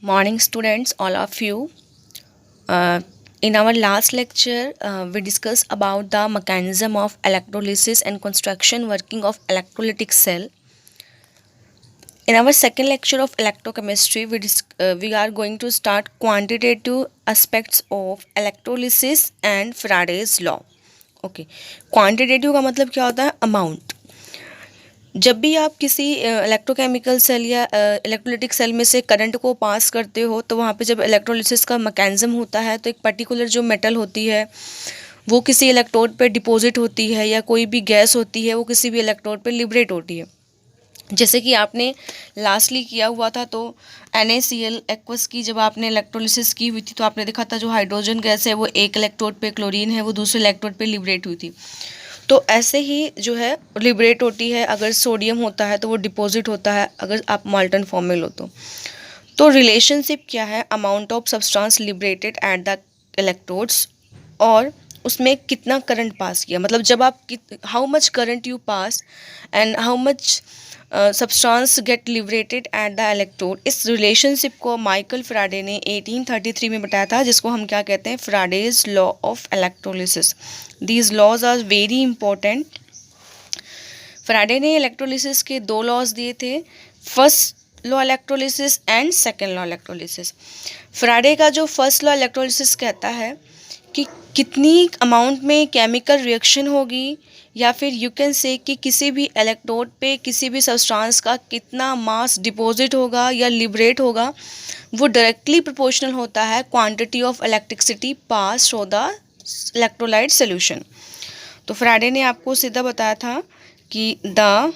Morning students, all of you. In our last lecture, we discussed about the mechanism of electrolysis and construction working of electrolytic cell. In our second lecture of electrochemistry, we are going to start quantitative aspects of electrolysis and Faraday's law. Okay, quantitative का मतलब क्या होता है? Amount. जब भी आप किसी electrochemical cell या इलेक्ट्रोलिटिक सेल में से करंट को पास करते हो तो वहाँ पे जब इलेक्ट्रोलिसिस का मैकेनिज्म होता है तो एक पर्टिकुलर जो मेटल होती है वो किसी इलेक्ट्रोड पे डिपॉजिट होती है या कोई भी गैस होती है वो किसी भी इलेक्ट्रोड पे लिबरेट होती है। जैसे कि आपने लास्टली किया हुआ था तो NaCl एक्वस की जब आपने इलेक्ट्रोलिसिस की हुई थी तो आपने देखा था जो हाइड्रोजन गैस है वो एक इलेक्ट्रोड पे, क्लोरीन है वो दूसरे इलेक्ट्रोड पे लिबरेट हुई थी। तो ऐसे ही जो है लिबरेट होती है, अगर सोडियम होता है तो वो डिपॉजिट होता है अगर आप मॉल्टन फॉर्म में लो तो रिलेशनशिप क्या है? Amount of substance liberated at the electrodes और उसमें कितना करंट पास किया, मतलब जब आप how much current you pass and how much substance get liberated at the electrode. इस रिलेशनशिप को माइकल फैराडे ने 1833 में बताया था, जिसको हम क्या कहते हैं? Faraday's law of electrolysis. These laws are very important. Faraday ने इलेक्ट्रोलिसिस के दो लॉज दिए थे, first law electrolysis and second law electrolysis. Faraday का जो फर्स्ट लॉ इलेक्ट्रोलिसिस कहता है कि कितनी अमाउंट में केमिकल रिएक्शन होगी या फिर यू कैन से कि किसी भी इलेक्ट्रोड पे किसी भी सब्सटेंस का कितना मास डिपॉजिट होगा या लिबरेट होगा, वो डायरेक्टली प्रोपोर्शनल होता है quantity of electricity pass through the electrolyte solution. तो फैराडे ने आपको सीधा बताया था कि the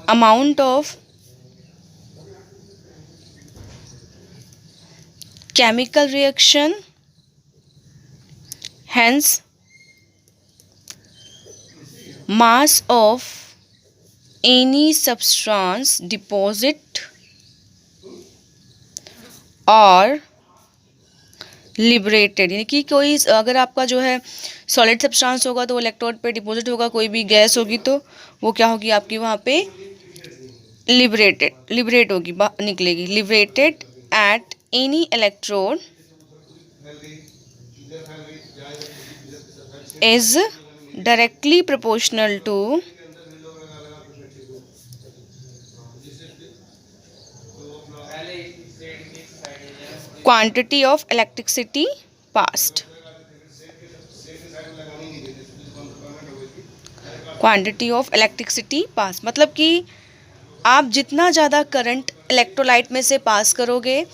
amount of chemical reaction, hence mass of any substance deposit or liberated, यानी कि कोई अगर आपका जो है सॉलिड सब्सटेंस होगा तो वो इलेक्ट्रोड पे डिपॉजिट होगा, कोई भी गैस होगी तो वो क्या होगी आपकी वहाँ पे लिबरेट होगी, निकलेगी। Liberated at any electrode is directly proportional to quantity of electricity passed। Quantity of electricity pass मतलब कि आप जितना ज़्यादा करंट इलेक्ट्रोलाइट में से पास करोगे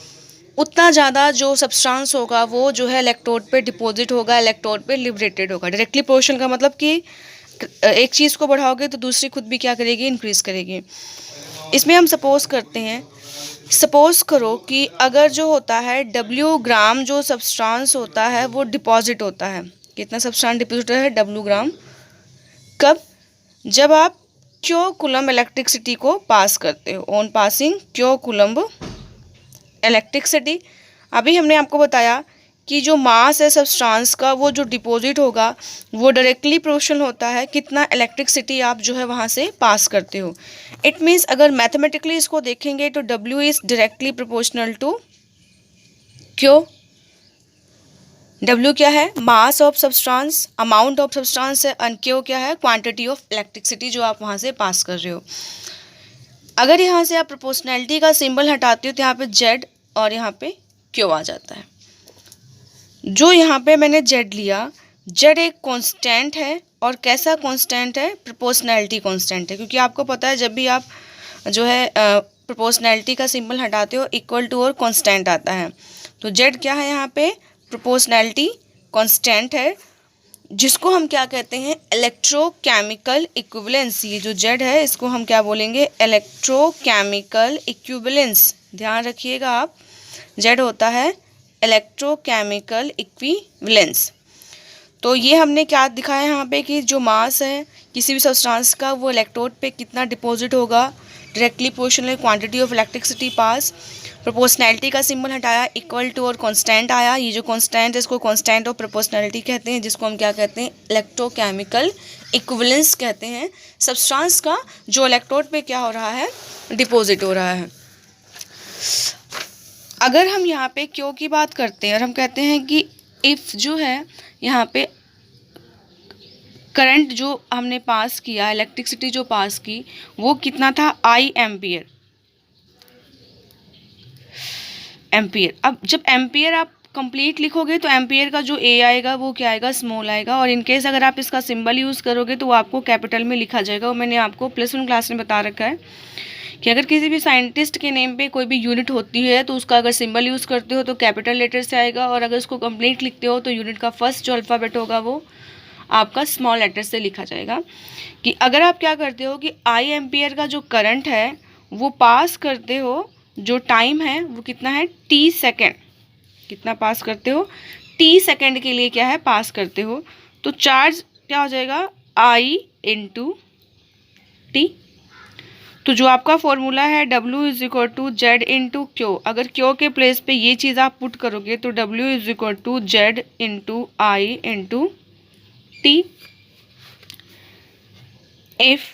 उतना ज़्यादा जो सब्सटेंस होगा वो जो है इलेक्ट्रोड पे डिपॉजिट होगा, इलेक्ट्रोड पे लिबरेटेड होगा। डायरेक्टली प्रोपोर्शनल का मतलब कि एक चीज़ को बढ़ाओगे तो दूसरी खुद भी क्या करेगी? इंक्रीज करेगी। इसमें हम सपोज करते हैं, सपोज करो कि अगर जो होता है W ग्राम जो सब्सटेंस होता है वो डिपॉजिट होता है। कितना सब्सटेंस डिपॉजिट है? W ग्राम। कब? जब आप क्यू कूलम्ब इलेक्ट्रिसिटी को पास करते हो, on passing Q coulomb electricity. अभी हमने आपको बताया कि जो मास है सब्सटेंस का वो जो डिपॉजिट होगा वो डायरेक्टली प्रोपोर्शनल होता है कितना इलेक्ट्रिसिटी आप जो है वहाँ से पास करते हो। इट मीन्स अगर मैथमेटिकली इसको देखेंगे तो W is directly proportional to Q. W क्या है? Mass of substance, amount of substance है, एंड क्यू क्या है? क्वांटिटी ऑफ इलेक्ट्रिसिटी जो आप वहाँ से पास कर रहे हो। अगर यहाँ से आप प्रोपोर्शनैलिटी का सिंबल हटाते हो तो यहाँ पे Z और यहाँ पे Q आ जाता है। जो यहाँ पे मैंने Z लिया, Z एक कांस्टेंट है और कैसा कांस्टेंट है? प्रोपोर्शनैलिटी कांस्टेंट है, क्योंकि आपको पता है जब भी आप जो है प्रोपोर्शनैलिटी का सिंबल हटाते हो इक्वल टू और कांस्टेंट आता है। तो Z क्या है? यहाँ पे प्रोपोर्शनैलिटी कांस्टेंट है, जिसको हम क्या कहते हैं? Electrochemical equivalence. ये जो Z है इसको हम क्या बोलेंगे? Electrochemical equivalence. ध्यान रखिएगा आप, Z होता है इलेक्ट्रोकेमिकल इक्विवेलेंस। तो ये हमने क्या दिखाया यहाँ पे कि जो मास है किसी भी सब्सटेंस का वो इलेक्ट्रोड पे कितना डिपॉजिट होगा, directly proportional quantity of electricity pass. Proportionality का सिंबल हटाया, इक्वल टू और कांस्टेंट आया। ये जो कांस्टेंट है इसको कांस्टेंट ऑफ प्रोपोर्शनैलिटी कहते हैं, जिसको हम क्या कहते हैं? इलेक्ट्रोकेमिकल इक्विवेलेंस कहते हैं। सब्सटेंस का जो इलेक्ट्रोड पे क्या हो रहा है? डिपॉजिट हो रहा है। अगर हम यहाँ पे क्यों की बात करते हैं और हम कहते हैं कि इफ़ जो है यहाँ पे करंट जो हमने पास किया, इलेक्ट्रिसिटी जो पास की, वो कितना था, आई एम्पियर। अब जब एम्पियर आप कंप्लीट लिखोगे तो एम्पियर का जो ए आएगा वो क्या आएगा, स्मॉल आएगा। और इनकेस अगर आप इसका सिंबल यूज़ करोगे तो वो आपको कैपिटल में लिखा जाएगा। वो मैंने आपको +1 क्लास में बता रखा है कि अगर किसी भी साइंटिस्ट के नेम पे कोई भी यूनिट होती है तो उसका अगर सिंबल यूज़ करते हो तो कैपिटल लेटर से आएगा, और अगर उसको कंप्लीट लिखते हो तो यूनिट का फर्स्ट जो अल्फ़ाबेट होगा वो आपका स्मॉल लेटर से लिखा जाएगा। कि अगर आप क्या करते हो कि आई एम्पियर का जो करंट है वो पास करते हो, जो टाइम है वो कितना है, टी सेकेंड। कितना पास करते हो, टी सेकेंड के लिए क्या है, पास करते हो। तो चार्ज क्या हो जाएगा, आई इंटू टी। तो जो आपका फॉर्मूला है W = Z इंटू क्यू, अगर क्यू के प्लेस पे ये चीज़ आप पुट करोगे तो W = Z into I into T. If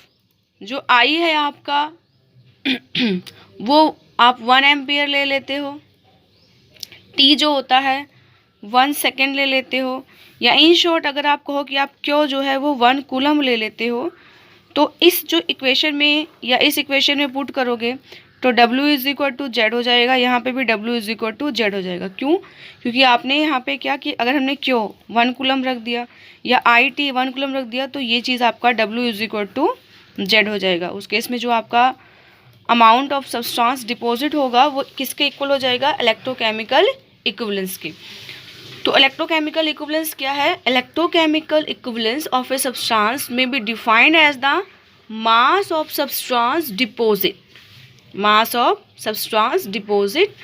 जो आई है आपका वो आप 1 एम्पियर ले लेते हो, टी जो होता है 1 सेकेंड ले लेते हो, या इन शॉर्ट अगर आप कहो कि आप क्यों जो है वो 1 कूलम ले लेते हो, तो इस जो इक्वेशन में या इस इक्वेशन में पुट करोगे तो W = Z हो जाएगा। यहाँ पे भी W = Z हो जाएगा। क्यों? क्योंकि आपने यहाँ पे क्या कि अगर हमने क्यों 1 कूलम रख दिया या IT 1 कूलम रख दिया तो ये चीज़ आपका W = Z हो जाएगा। उस केस में जो आपका अमाउंट ऑफ सब्सटेंस डिपॉजिट होगा वो किसके इक्वल हो जाएगा, इलेक्ट्रोकेमिकल इक्विवेलेंस के। तो इलेक्ट्रोकेमिकल इक्विवेलेंस क्या है, electrochemical equivalence of a substance may be defined as the mass of substance deposit. Mass of substance deposit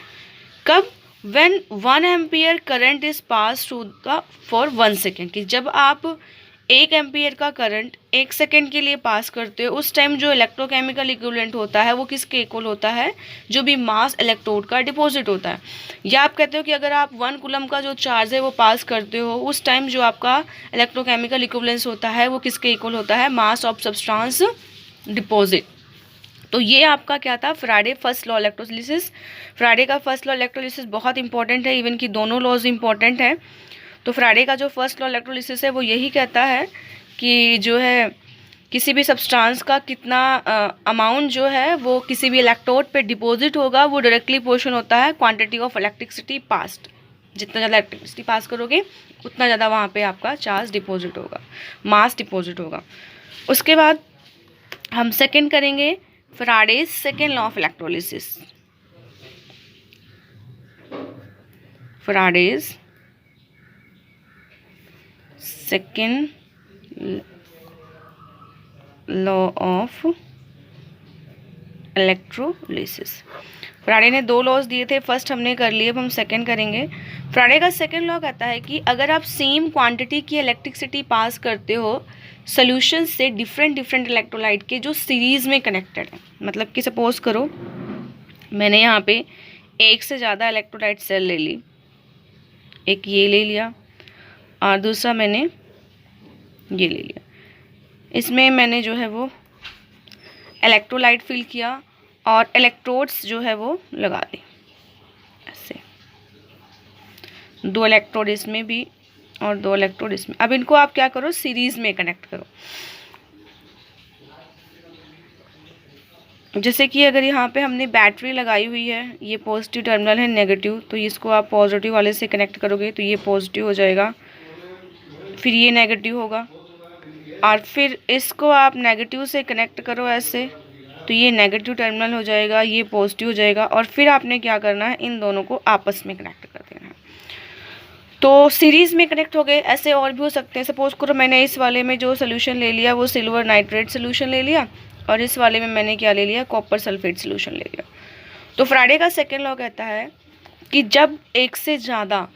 कब, when 1 ampere current is pass through the for 1 second. कि जब आप 1 ampere का current 1 second के लिए पास करते हो उस टाइम जो इलेक्ट्रोकेमिकल इक्विवेलेंट होता है वो किसके इक्वल होता है, जो भी मास इलेक्ट्रोड का डिपॉजिट होता है। या आप कहते हो कि अगर आप 1 कूलम का जो चार्ज है वो पास करते हो उस टाइम जो आपका इलेक्ट्रोकेमिकल इक्विवेलेंस होता है वो किसके इक्वल होता है, मास ऑफ सब्सटेंस डिपॉजिट। तो ये आपका क्या था, फ्राडे फर्स्ट लॉ इलेक्ट्रोलिसिस। फ्राडे का फर्स्ट लॉ इलेक्ट्रोलिसिस बहुत इंपॉर्टेंट है, इवन कि दोनों लॉज इंपॉर्टेंट हैं। तो फ्राडे का जो फर्स्ट लॉ इलेक्ट्रोलिसिस है वो यही कहता है कि जो है किसी भी सब्सटेंस का कितना अमाउंट जो है वो किसी भी इलेक्ट्रोड पे डिपॉजिट होगा वो डायरेक्टली पोर्शन होता है क्वांटिटी ऑफ इलेक्ट्रिसिटी पास्ड। जितना ज़्यादा इलेक्ट्रिसिटी पास करोगे उतना ज़्यादा वहाँ पे आपका चार्ज डिपॉजिट होगा, मास डिपॉजिट होगा। उसके बाद हम सेकेंड करेंगे Faraday's second law of electrolysis. Faraday's second law of electrolysis. Faraday ने 2 लॉज दिए थे, फर्स्ट हमने कर लिए, अब हम सेकेंड करेंगे। फ्राडे का सेकेंड लॉ कहता है कि अगर आप सेम क्वांटिटी की इलेक्ट्रिसिटी पास करते हो सोल्यूशन से डिफरेंट इलेक्ट्रोलाइट के जो सीरीज़ में कनेक्टेड है, मतलब कि सपोज करो मैंने यहाँ पे एक से ज़्यादा इलेक्ट्रोलाइट सेल ले ली, एक ये ले लिया और दूसरा मैंने ये ले लिया। इसमें मैंने जो है वो इलेक्ट्रोलाइट फिल किया और इलेक्ट्रोड्स जो है वो लगा दी ऐसे, 2 इलेक्ट्रोड इसमें भी और 2 इलेक्ट्रोड इसमें। अब इनको आप क्या करो, सीरीज़ में कनेक्ट करो। जैसे कि अगर यहाँ पे हमने बैटरी लगाई हुई है, ये पॉजिटिव टर्मिनल है, नेगेटिव, तो इसको आप पॉजिटिव वाले से कनेक्ट करोगे तो ये पॉजिटिव हो जाएगा, फिर ये नेगेटिव होगा, और फिर इसको आप नेगेटिव से कनेक्ट करो ऐसे तो ये नेगेटिव टर्मिनल हो जाएगा, ये पॉजिटिव हो जाएगा, और फिर आपने क्या करना है, इन दोनों को आपस में कनेक्ट कर देना है। तो सीरीज़ में कनेक्ट हो गए। ऐसे और भी हो सकते हैं, सपोज करो मैंने इस वाले में जो सोल्यूशन ले लिया वो सिल्वर नाइट्रेट सोल्यूशन ले लिया और इस वाले में मैंने क्या ले लिया, कॉपर सल्फेट सोल्यूशन ले लिया। तो फ्राडे का सेकेंड लॉ कहता है कि जब एक से ज़्यादा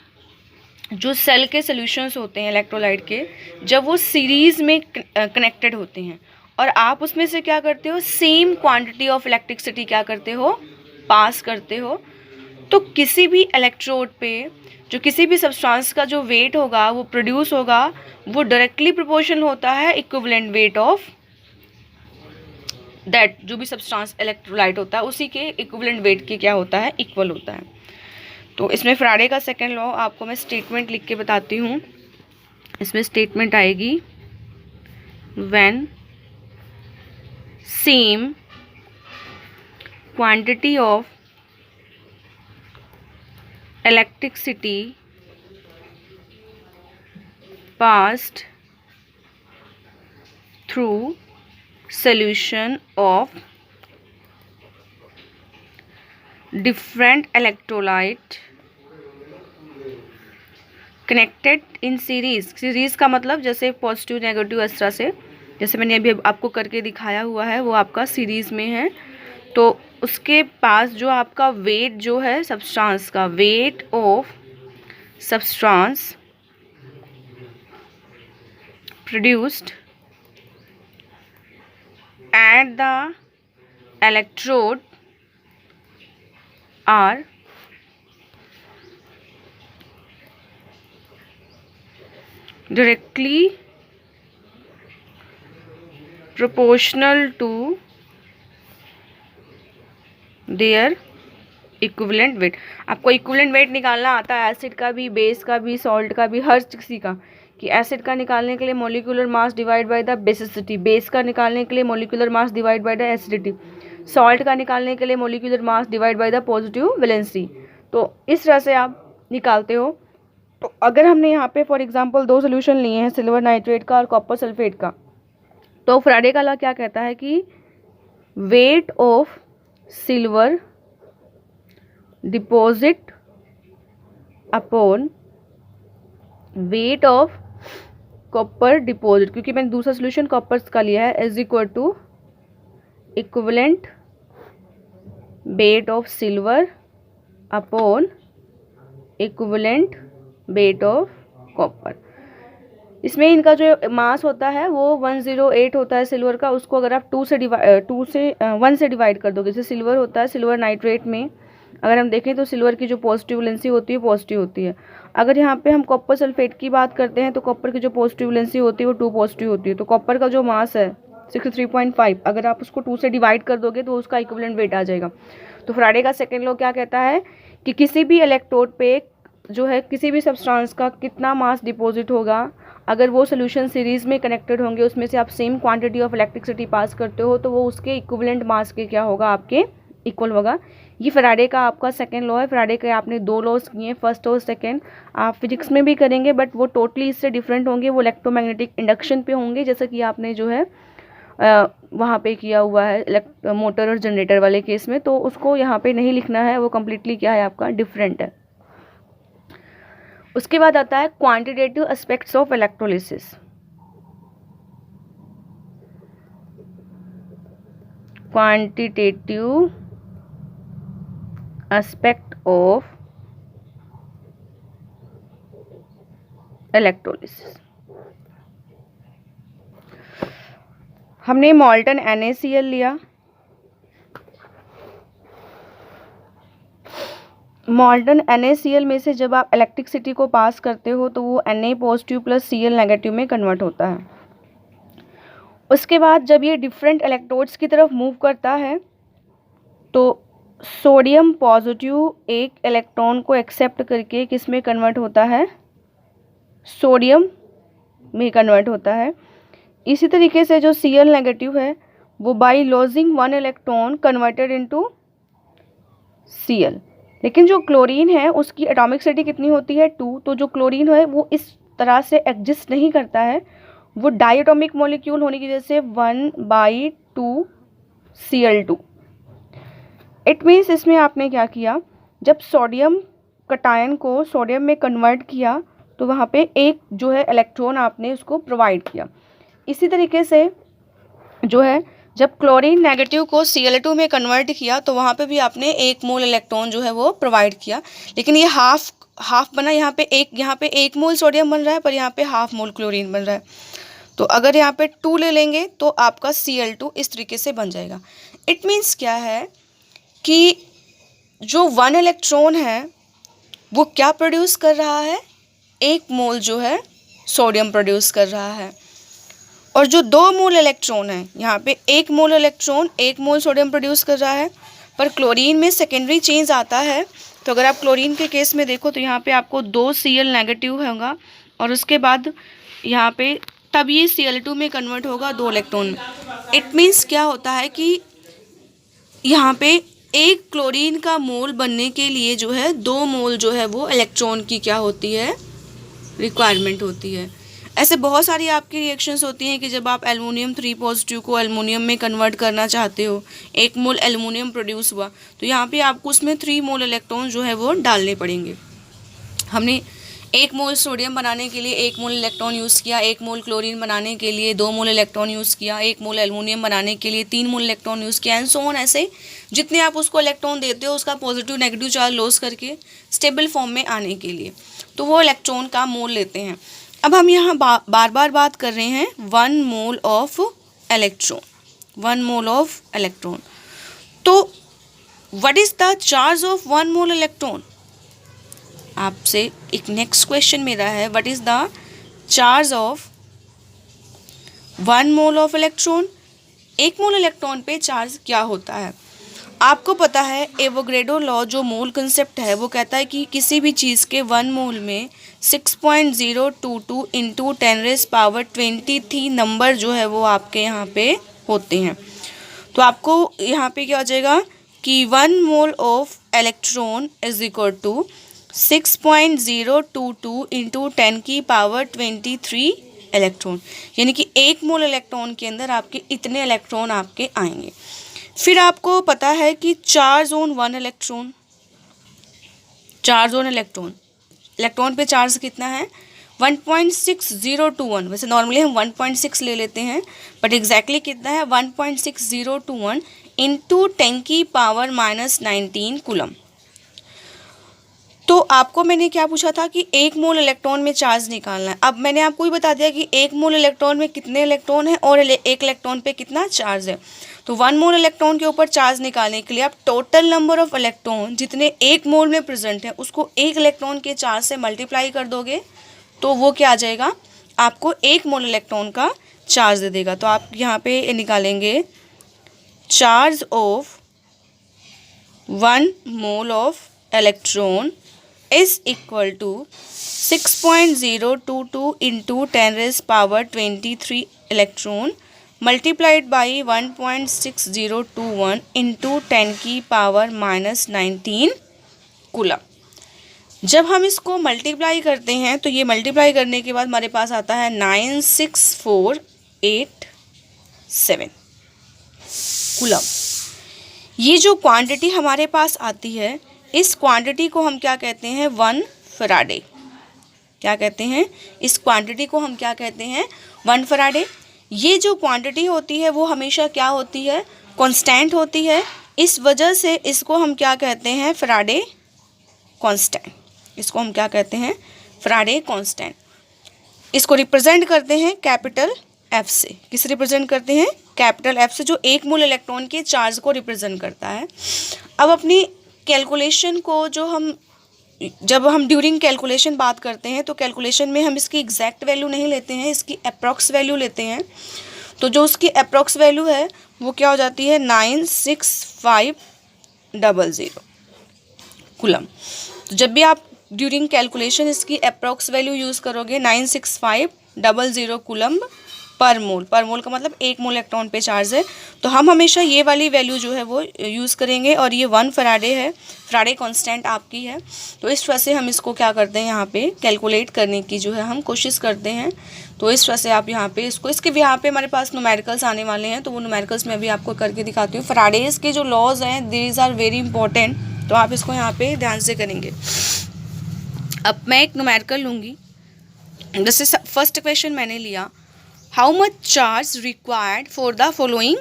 जो सेल के सोल्यूशंस होते हैं इलेक्ट्रोलाइट के, जब वो सीरीज़ में कनेक्टेड होते हैं और आप उसमें से क्या करते हो, सेम क्वांटिटी ऑफ इलेक्ट्रिसिटी क्या करते हो, पास करते हो, तो किसी भी इलेक्ट्रोड पे जो किसी भी सब्सटेंस का जो वेट होगा वो प्रोड्यूस होगा वो डायरेक्टली प्रोपोर्शनल होता है इक्विवेलेंट वेट ऑफ दैट, जो भी सब्सटेंस इलेक्ट्रोलाइट होता है उसी के इक्विवेलेंट वेट के क्या होता है, इक्वल होता है। तो इसमें फैराडे का सेकेंड लॉ आपको मैं स्टेटमेंट लिख के बताती हूँ। इसमें स्टेटमेंट आएगी when same quantity of electricity passed through solution of different electrolyte connected in series। Series का मतलब जैसे पॉजिटिव नेगेटिव इस तरह से, जैसे मैंने अभी आपको करके दिखाया हुआ है वो आपका सीरीज में है। तो उसके पास जो आपका वेट जो है सब्सटेंस का, weight of substance produced at the electrode are directly proportional to their equivalent weight. आपको इक्विवेलेंट वेट निकालना आता है एसिड का भी, बेस का भी, सॉल्ट का भी, हर किसी का। कि एसिड का निकालने के लिए molecular mass divide by the basicity, base का निकालने के लिए molecular mass divide by the acidity, salt का निकालने के लिए molecular mass divide by the positive valency. तो इस तरह से आप निकालते हो। तो अगर हमने यहाँ पे फॉर एग्जांपल 2 सोल्यूशन लिए हैं, सिल्वर नाइट्रेट का और कॉपर सल्फेट का, तो फैराडे का लॉ क्या कहता है कि weight of silver deposit upon weight of copper deposit, क्योंकि मैंने दूसरा सोल्यूशन कॉपर का लिया है, is equal to equivalent weight of silver upon equivalent weight of copper. इसमें इनका जो मास होता है वो 108 होता है सिल्वर का। उसको अगर आप 1 से डिवाइड कर दोगे, जैसे सिल्वर होता है, सिल्वर नाइट्रेट में अगर हम देखें तो सिल्वर की जो पॉजिटिव वैलेंसी होती है पॉजिटिव होती है। अगर यहाँ पे हम कॉपर सल्फेट की बात करते हैं तो कॉपर की जो पॉजिटिव वैलेंसी होती है वो 2 पॉजिटिव होती है। तो कॉपर का जो मास है 63.5, अगर आप उसको 2 से डिवाइड कर दोगे तो उसका इक्विवेलेंट वेट आ जाएगा। तो फैराडे का सेकेंड लॉ क्या कहता है कि किसी भी इलेक्ट्रोड पे जो है किसी भी सब्सटेंस का कितना मास डिपॉजिट होगा, अगर वो सोल्यूशन सीरीज में कनेक्टेड होंगे, उसमें से आप same quantity of electricity pass करते हो, तो वो उसके इक्विवेलेंट मास के क्या होगा, आपके इक्वल होगा। ये फैराडे का आपका सेकेंड लॉ है। फैराडे के आपने 2 लॉज किए, फर्स्ट और सेकेंड। आप फिजिक्स में भी करेंगे बट वो टोटली इससे डिफरेंट होंगे, वो इलेक्ट्रोमैग्नेटिक इंडक्शन पे होंगे, जैसे कि आपने जो है वहाँ पे किया हुआ है मोटर और जनरेटर वाले केस में। तो उसको यहाँ पे नहीं लिखना है, वो कम्प्लीटली क्या है आपका डिफरेंट है। उसके बाद आता है quantitative aspects of electrolysis. Quantitative aspect of electrolysis. हमने मॉल्टन NaCl लिया। मॉल्टन NaCl में से जब आप इलेक्ट्रिसिटी को पास करते हो तो वो Na positive plus Cl negative में कन्वर्ट होता है। उसके बाद जब ये डिफरेंट इलेक्ट्रोड्स की तरफ मूव करता है तो सोडियम पॉजिटिव एक इलेक्ट्रॉन को एक्सेप्ट करके किस में कन्वर्ट होता है, सोडियम में कन्वर्ट होता है। इसी तरीके से जो Cl नेगेटिव है वो by losing 1 electron converted into Cl। लेकिन जो क्लोरीन है उसकी एटॉमिक स्टेटी कितनी होती है 2। तो जो क्लोरीन है वो इस तरह से एग्जिस्ट नहीं करता है, वो डायटोमिक मॉलिक्यूल होने की वजह से 1/2 Cl2। इट मीन्स इसमें आपने क्या किया, जब सोडियम कटायन को सोडियम में कन्वर्ट किया तो वहाँ पे एक जो है इलेक्ट्रॉन आपने उसको प्रोवाइड किया। इसी तरीके से जो है जब क्लोरीन नेगेटिव को Cl2 में कन्वर्ट किया तो वहाँ पे भी आपने 1 मोल इलेक्ट्रॉन जो है वो प्रोवाइड किया। लेकिन ये हाफ बना, यहाँ पे 1 मोल सोडियम बन रहा है पर यहाँ पे हाफ मोल क्लोरीन बन रहा है। तो अगर यहाँ पे 2 ले लेंगे तो आपका Cl2 इस तरीके से बन जाएगा। इट मीन्स क्या है कि जो 1 इलेक्ट्रॉन है वो क्या प्रोड्यूस कर रहा है, 1 मोल जो है सोडियम प्रोड्यूस कर रहा है। और जो 2 मोल इलेक्ट्रॉन है, यहाँ पे 1 मोल इलेक्ट्रॉन 1 मोल सोडियम प्रोड्यूस कर रहा है। पर क्लोरीन में सेकेंडरी चेंज आता है तो अगर आप क्लोरीन के केस में देखो तो यहाँ पे आपको 2 Cl नेगेटिव होगा और उसके बाद यहाँ पे तब ये Cl2 में कन्वर्ट होगा 2 इलेक्ट्रॉन में। इट मीन्स क्या होता है कि यहाँ पे एक क्लोरीन का मोल बनने के लिए जो है 2 मोल जो है वो इलेक्ट्रॉन की क्या होती है, रिक्वायरमेंट होती है। ऐसे बहुत सारी आपकी रिएक्शंस होती हैं कि जब आप एल्युमिनियम 3 पॉजिटिव को एल्युमिनियम में कन्वर्ट करना चाहते हो, 1 मोल एल्युमिनियम प्रोड्यूस हुआ तो यहाँ पे आपको उसमें 3 मोल इलेक्ट्रॉन जो है वो डालने पड़ेंगे। हमने 1 मोल सोडियम बनाने के लिए 1 मोल इलेक्ट्रॉन यूज़ किया, 1 मोल क्लोरीन बनाने के लिए 2 मोल इलेक्ट्रॉन यूज़ किया, 1 मोल एल्युमिनियम बनाने के लिए 3 मोल इलेक्ट्रॉन यूज़ किया एंड सो ऑन। ऐसे जितने आप उसको इलेक्ट्रॉन देते हो उसका पॉजिटिव नेगेटिव चार्ज लॉस करके स्टेबल फॉर्म में आने के लिए तो वो इलेक्ट्रॉन का मोल लेते हैं। अब हम यहाँ बार बार बात कर रहे हैं 1 mole of electron, 1 mole of electron. तो what is the charge of 1 mole electron? आपसे एक नेक्स्ट क्वेश्चन मेरा है, what is the charge of 1 mole of electron? 1 mole electron पे चार्ज क्या होता है? आपको पता है एवोगैड्रो लॉ जो मोल कंसेप्ट है वो कहता है कि किसी भी चीज़ के 1 मोल में 6.022 इंटू 10⁻23 नंबर जो है वो आपके यहाँ पे होते हैं। तो आपको यहाँ पे क्या हो जाएगा कि 1 mole of electron is equal to 6.022 into 10⁻23 electron, यानी कि 1 मोल इलेक्ट्रॉन के अंदर आपके इतने इलेक्ट्रॉन आपके आएंगे। फिर आपको पता है कि charge on 1 electron, charge on electron, electron पे चार्ज कितना है 1.6021। वैसे नॉर्मली हम 1.6 ले लेते हैं बट एग्जैक्टली कितना है 1.6021 इंटू 10⁻⁻19 कूलम। तो आपको मैंने क्या पूछा था कि 1 मोल इलेक्ट्रॉन में चार्ज निकालना है। अब मैंने आपको ही बता दिया कि 1 मोल इलेक्ट्रॉन में कितने इलेक्ट्रॉन हैं और 1 इलेक्ट्रॉन पे कितना चार्ज है। तो 1 मोल इलेक्ट्रॉन के ऊपर चार्ज निकालने के लिए आप टोटल नंबर ऑफ इलेक्ट्रॉन जितने 1 मोल में प्रेजेंट है उसको 1 इलेक्ट्रॉन के चार्ज से मल्टीप्लाई कर दोगे तो वो क्या आ जाएगा, आपको 1 मोल इलेक्ट्रॉन का चार्ज दे देगा। तो आप यहाँ पे निकालेंगे charge of 1 mole of electron is equal to 6.022 into 10⁻23 electron multiplied by 1.6021 into 10⁻⁻19 coulomb. जब हम इसको मल्टीप्लाई करते हैं तो ये मल्टीप्लाई करने के बाद हमारे पास आता है 96487 कूलम। ये जो क्वांटिटी हमारे पास आती है इस क्वांटिटी को हम क्या कहते हैं 1 फराडे। क्या कहते हैं इस क्वांटिटी को हम क्या कहते हैं 1 फराडे। ये जो क्वांटिटी होती है वो हमेशा क्या होती है कांस्टेंट होती है, इस वजह से इसको हम क्या कहते हैं फराडे कांस्टेंट। इसको हम क्या कहते हैं फराडे कांस्टेंट। इसको रिप्रेजेंट करते हैं कैपिटल एफ से। किस रिप्रेजेंट करते हैं कैपिटल एफ से, जो 1 मोल इलेक्ट्रॉन के चार्ज को रिप्रेजेंट करता है। अब अपनी कैलकुलेशन को जब हम ड्यूरिंग कैलकुलेशन बात करते हैं तो कैलकुलेशन में हम इसकी एग्जैक्ट वैल्यू नहीं लेते हैं, इसकी अप्रॉक्स वैल्यू लेते हैं। तो जो उसकी अप्रॉक्स वैल्यू है वो क्या हो जाती है 96500 कूलम। तो जब भी आप ड्यूरिंग कैलकुलेशन इसकी अप्रॉक्स वैल्यू यूज़ करोगे 96500 कूलम पर मोल का मतलब 1 मोल इलेक्ट्रॉन पे चार्ज है, तो हम हमेशा ये वाली वैल्यू जो है वो यूज़ करेंगे। और ये 1 फराडे है, फराडे कांस्टेंट आपकी है। तो इस वजह से हम इसको क्या करते हैं यहाँ पे कैलकुलेट करने की जो है हम कोशिश करते हैं। तो इस वजह से आप यहाँ पे इसको यहाँ पे हमारे पास न्यूमेरिकल्स आने वाले हैं, तो वो न्यूमेरिकल्स मैं अभी आपको करके दिखाती हूँ। फराडेज के जो लॉज हैं दीज आर वेरी इंपॉर्टेंट, तो आप इसको यहाँ पे ध्यान से करेंगे। अब मैं एक न्यूमेरिकल लूँगी, जैसे फर्स्ट क्वेश्चन मैंने लिया, how much charge required for the following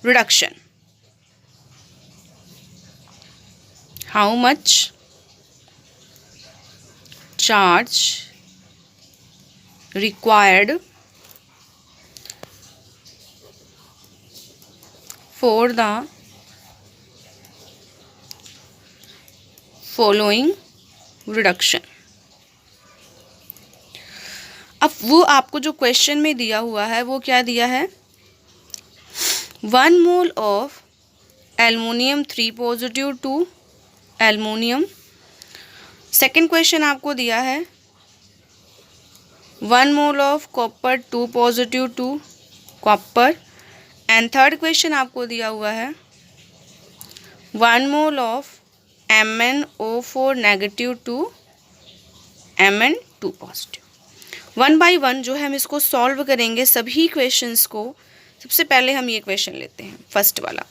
reduction? How much charge required for the following reduction? अब वो आपको जो क्वेश्चन में दिया हुआ है वो क्या दिया है 1 mole of aluminium 3 positive to aluminium second question आपको दिया है 1 mole of copper 2 positive 2 copper. And third question आपको दिया हुआ है 1 mole of MnO4 negative 2 Mn2 positive. One by one जो है हम इसको सॉल्व करेंगे सभी क्वेश्चंस को। सबसे पहले हम ये क्वेश्चन लेते हैं, फर्स्ट वाला।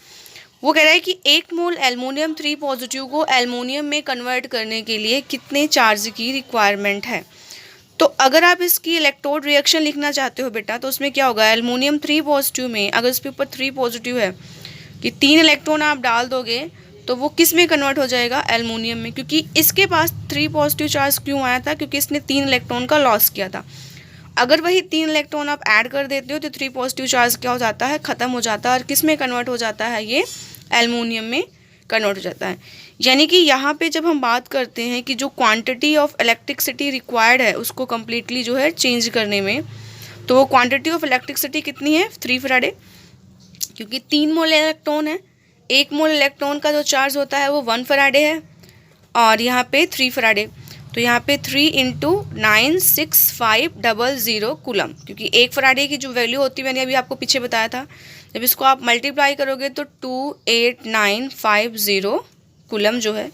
वो कह रहा है कि 1 मोल एल्युमिनियम 3 पॉजिटिव को एल्युमिनियम में कन्वर्ट करने के लिए कितने चार्ज की रिक्वायरमेंट है। तो अगर आप इसकी इलेक्ट्रोड रिएक्शन लिखना चाहते हो बेटा, तो उसमें क्या होगा, एल्युमिनियम 3 पॉजिटिव में अगर इसके ऊपर 3 पॉजिटिव है कि 3 इलेक्ट्रॉन आप डाल दोगे तो वो किस में कन्वर्ट हो जाएगा, एल्युमिनियम में। क्योंकि इसके पास 3 पॉजिटिव चार्ज क्यों आया था, क्योंकि इसने 3 इलेक्ट्रॉन का लॉस किया था। अगर वही 3 इलेक्ट्रॉन आप ऐड कर देते हो तो 3 पॉजिटिव चार्ज क्या हो जाता है, ख़त्म हो जाता है, और किस में कन्वर्ट हो जाता है, ये एल्युमिनियम में कन्वर्ट हो जाता है। यानी कि यहाँ पे जब हम बात करते हैं कि जो क्वांटिटी ऑफ इलेक्ट्रिसिटी रिक्वायर्ड है उसको कम्प्लीटली जो है चेंज करने में, तो वो क्वांटिटी ऑफ इलेक्ट्रिसिटी कितनी है, 3 फैराडे। क्योंकि 3 मोल इलेक्ट्रॉन है, 1 मोल इलेक्ट्रॉन का जो चार्ज होता है वो 1 फैराडे है, और यहाँ पे 3 फैराडे। तो यहाँ पे 3 × 96500 कूलम, क्योंकि 1 फैराडे की जो वैल्यू होती है मैंने अभी आपको पीछे बताया था, जब इसको आप मल्टीप्लाई करोगे तो 28950 कूलम जो है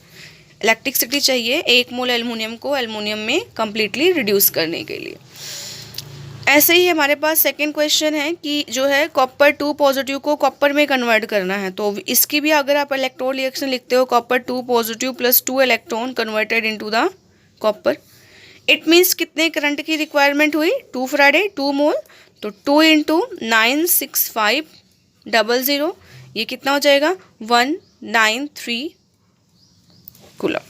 इलेक्ट्रिसिटी चाहिए 1 मोल एल्युमिनियम को एल्युमिनियम में कम्प्लीटली रिड्यूस करने के लिए। ऐसे ही हमारे पास सेकेंड क्वेश्चन है कि जो है कॉपर 2 पॉजिटिव को कॉपर में कन्वर्ट करना है। तो इसकी भी अगर आप इलेक्ट्रोड रिएक्शन लिखते हो, copper 2 positive plus 2 electron converted into the copper, it means कितने करंट की रिक्वायरमेंट हुई, 2 फैराडे 2 मोल। तो 2 × 96500 ये कितना हो जाएगा, 193 कूलम।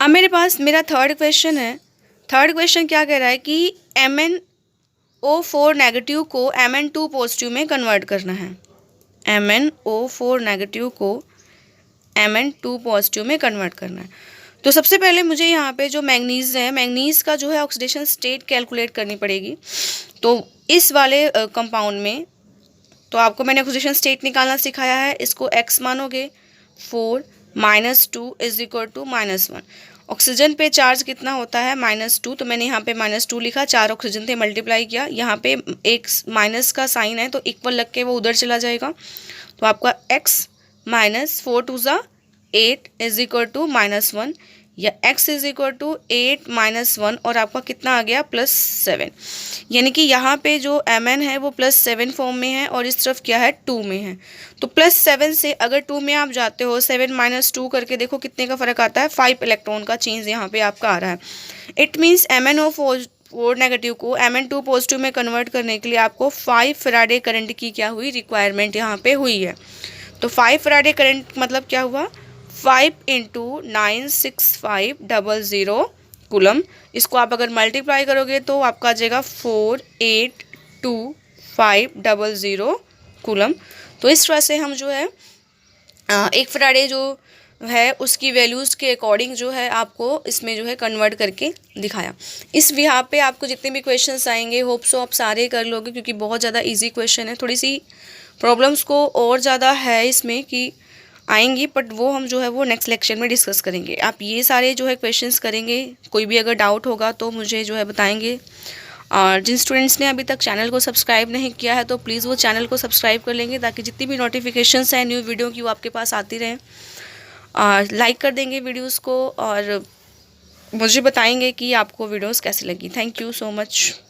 अब मेरे पास मेरा थर्ड क्वेश्चन है। थर्ड क्वेश्चन क्या कह रहा है कि MnO4 नेगेटिव को Mn2 पॉजिटिव में कन्वर्ट करना है। MnO4 नेगेटिव को Mn2 पॉजिटिव में कन्वर्ट करना है। तो सबसे पहले मुझे यहाँ पे जो मैंगनीज है, मैंगनीज का जो है ऑक्सीडेशन स्टेट कैलकुलेट करनी पड़ेगी। तो इस वाले कंपाउंड में तो आपको मैंने ऑक्सीडेशन स्टेट निकालना सिखाया है। इसको x मानोगे 4 -2 = -1। ऑक्सीजन पे चार्ज कितना होता है, -2, तो मैंने यहाँ पे -2 लिखा, 4 ऑक्सीजन थे, मल्टीप्लाई किया, यहाँ पे एक माइनस का साइन है तो इक्वल लग के वो उधर चला जाएगा। तो आपका x -4 × 2 8 = -1, या x = 8 - 1, और आपका कितना आ गया, +7। यानी कि यहाँ पे जो Mn है वो +7 फॉर्म में है और इस तरफ क्या है, 2 में है। तो +7 से अगर 2 में आप जाते हो, 7 - 2 करके देखो कितने का फ़र्क आता है, 5 इलेक्ट्रॉन का चेंज यहाँ पे आपका आ रहा है। इट मीन्स MnO4 नेगेटिव को Mn2 पॉजिटिव में कन्वर्ट करने के लिए आपको 5 फैराडे करंट की क्या हुई, रिक्वायरमेंट यहाँ पे हुई है। तो 5 फैराडे करंट मतलब क्या हुआ, 5 × 96500 कूलम। इसको आप अगर मल्टीप्लाई करोगे तो आपका आ जाएगा 482,500 कूलम। तो इस तरह से हम जो है 1 फैराडे जो है उसकी वैल्यूज़ के अकॉर्डिंग जो है आपको इसमें जो है कन्वर्ट करके दिखाया। इस यहाँ पे आपको जितने भी क्वेश्चंस आएंगे होप सो आप सारे कर लोगे, क्योंकि बहुत ज़्यादा इजी क्वेश्चन है। थोड़ी सी प्रॉब्लम्स को और ज़्यादा है इसमें कि आएंगी, बट वो हम जो है वो नेक्स्ट लेक्चर में डिस्कस करेंगे। आप ये सारे जो है क्वेश्चंस करेंगे, कोई भी अगर डाउट होगा तो मुझे जो है बताएंगे। और जिन स्टूडेंट्स ने अभी तक चैनल को सब्सक्राइब नहीं किया है तो प्लीज़ वो चैनल को सब्सक्राइब कर लेंगे, ताकि जितनी भी नोटिफिकेशंस हैं न्यू वीडियो की वो आपके पास आती रहें। और लाइक कर देंगे वीडियोज़ को और मुझे बताएंगे कि आपको वीडियोज़ कैसी लगी। Thank you so much.